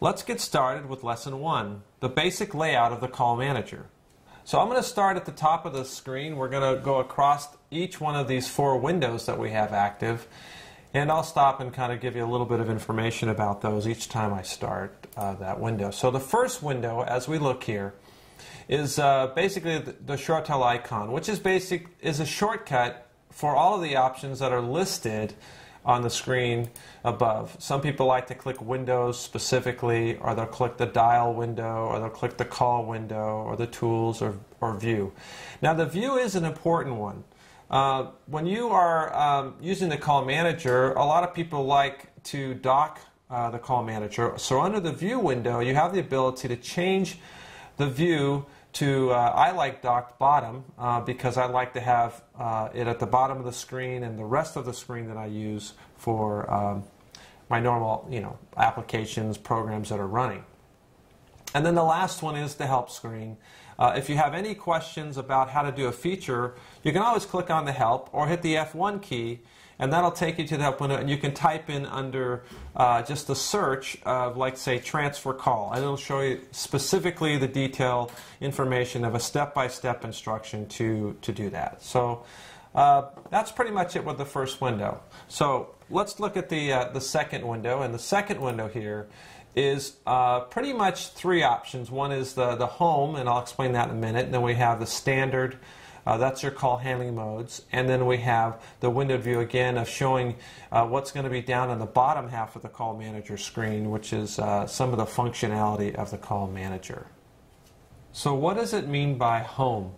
Let's get started with Lesson 1, the basic layout of the call manager. So I'm going to start at the top of the screen. We're going to go across each one of these 4 windows that we have active, and I'll stop and kind of give you a little bit of information about those each time I start that window. So the first window, as we look here, is basically the ShoreTel icon, which is a shortcut for all of the options that are listed on the screen above. Some people like to click Windows specifically, or they'll click the dial window, or they'll click the call window, or the tools, or view. Now the view is an important one. When you are using the call manager, a lot of people like to dock the call manager. So under the view window, you have the ability to change the view to, I like docked bottom because I like to have it at the bottom of the screen and the rest of the screen that I use for my normal applications, programs that are running. And then the last one is the help screen. If you have any questions about how to do a feature, you can always click on the help or hit the F1 key, and that'll take you to the help window, and you can type in under just the search of, like, say, transfer call, and it'll show you specifically the detailed information of a step-by-step instruction to do that. So that's pretty much it with the first window. So let's look at the second window, and the second window here is pretty much 3 options. One is the home, and I'll explain that in a minute, and then we have the standard. That's your call handling modes. And then we have the window view again of showing what's going to be down on the bottom half of the call manager screen, which is some of the functionality of the call manager. So what does it mean by home?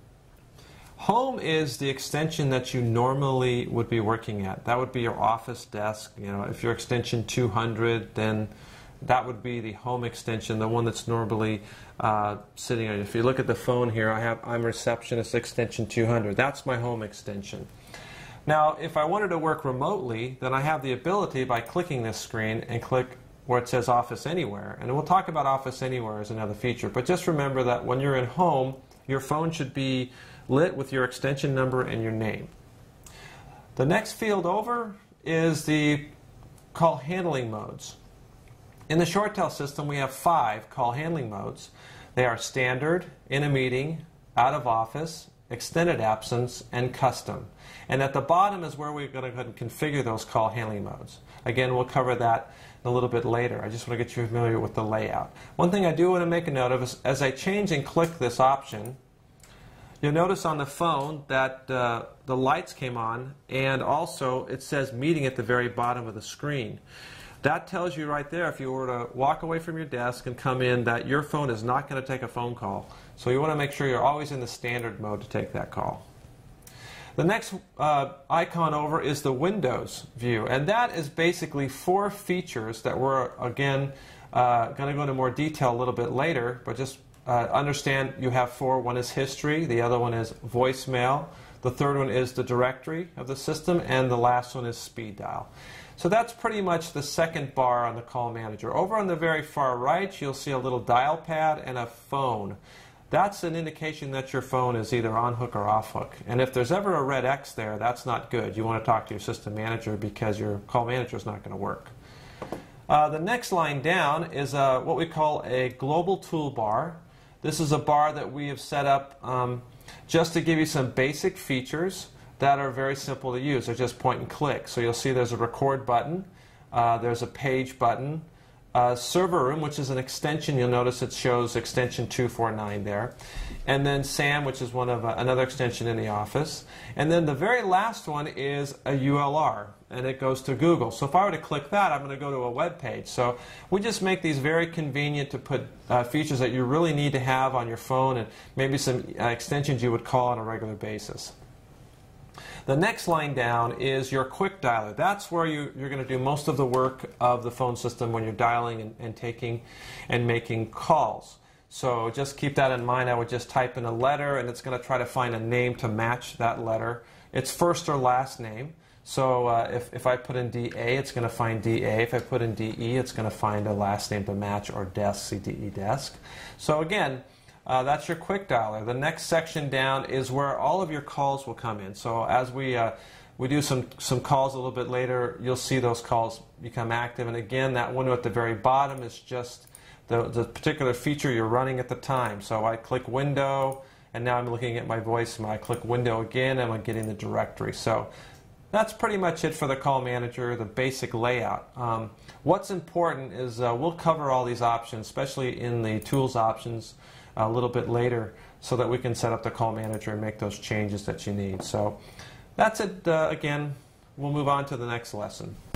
Home is the extension that you normally would be working at. That would be your office desk. If you're extension 200, then that would be the home extension, the one that's normally sitting on. If you look at the phone here, I'm receptionist extension 200. That's my home extension. Now, if I wanted to work remotely, then I have the ability by clicking this screen and click where it says Office Anywhere. And we'll talk about Office Anywhere as another feature. But just remember that when you're in home, your phone should be lit with your extension number and your name. The next field over is the call handling modes. In the ShoreTel system, we have 5 call handling modes. They are standard, in a meeting, out of office, extended absence, and custom. And at the bottom is where we're going to go ahead and configure those call handling modes. Again, we'll cover that a little bit later. I just want to get you familiar with the layout. One thing I do want to make a note of is as I change and click this option, you'll notice on the phone that the lights came on, and also it says meeting at the very bottom of the screen. That tells you right there, if you were to walk away from your desk and come in, that your phone is not going to take a phone call. So you want to make sure you're always in the standard mode to take that call. The next icon over is the Windows view, and that is basically 4 features that we're, again, going to go into more detail a little bit later, but just understand you have 4. One is history, the other one is voicemail, the third one is the directory of the system, and the last one is speed dial. So that's pretty much the second bar on the call manager. Over on the very far right, you'll see a little dial pad and a phone. That's an indication that your phone is either on hook or off hook. And if there's ever a red X there, that's not good. You want to talk to your system manager because your call manager is not going to work. The next line down is what we call a global toolbar. This is a bar that we have set up just to give you some basic features that are very simple to use. They're just point and click. So you'll see there's a record button, there's a page button, server room, which is an extension. You'll notice it shows extension 249 there, and then SAM, which is one of another extension in the office. And then the very last one is a ULR, and it goes to Google. So if I were to click that, I'm going to go to a web page. So we just make these very convenient to put features that you really need to have on your phone, and maybe some extensions you would call on a regular basis. The next line down is your quick dialer. That's where you're going to do most of the work of the phone system when you're dialing and taking and making calls. So just keep that in mind. I would just type in a letter, and it's going to try to find a name to match that letter. It's first or last name. So if I put in DA, it's going to find DA. If I put in DE, it's going to find a last name to match, or desk, CDE desk. So again, that's your quick dialer. The next section down is where all of your calls will come in. So as we do some calls a little bit later, you'll see those calls become active. And again, that window at the very bottom is just the particular feature you're running at the time. So I click Window, and now I'm looking at my voicemail. I click Window again, and I'm getting the directory. So that's pretty much it for the call manager, the basic layout. What's important is we'll cover all these options, especially in the tools options, a little bit later, so that we can set up the call manager and make those changes that you need. So that's it. Again, we'll move on to the next lesson.